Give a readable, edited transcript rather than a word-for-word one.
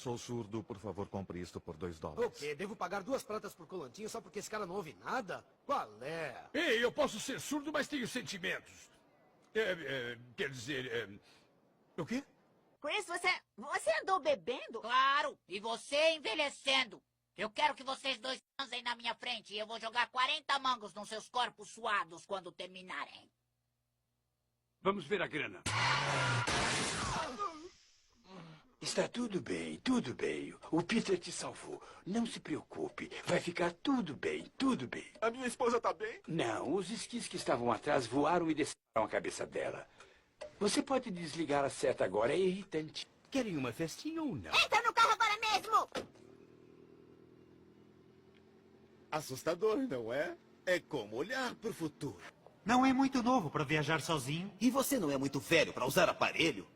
sou surdo, por favor, compre isto por $2. O quê? Devo pagar 2 pratas por colantinho só porque esse cara não ouve nada? Qual é? Ei, eu posso ser surdo, mas tenho sentimentos. Quer dizer, o quê? Chris, você andou bebendo? Claro, e você envelhecendo. Eu quero que vocês dois transem na minha frente e eu vou jogar 40 mangos nos seus corpos suados quando terminarem. Vamos ver a grana. Está tudo bem, tudo bem. O Peter te salvou. Não se preocupe. Vai ficar tudo bem, tudo bem. A minha esposa tá bem? Não, os esquis que estavam atrás voaram e desceram a cabeça dela. Você pode desligar a seta agora, é irritante. Querem uma festinha ou não? Entra no carro agora mesmo! Assustador, não é? É como olhar pro futuro. Não é muito novo para viajar sozinho. E você não é muito velho para usar aparelho?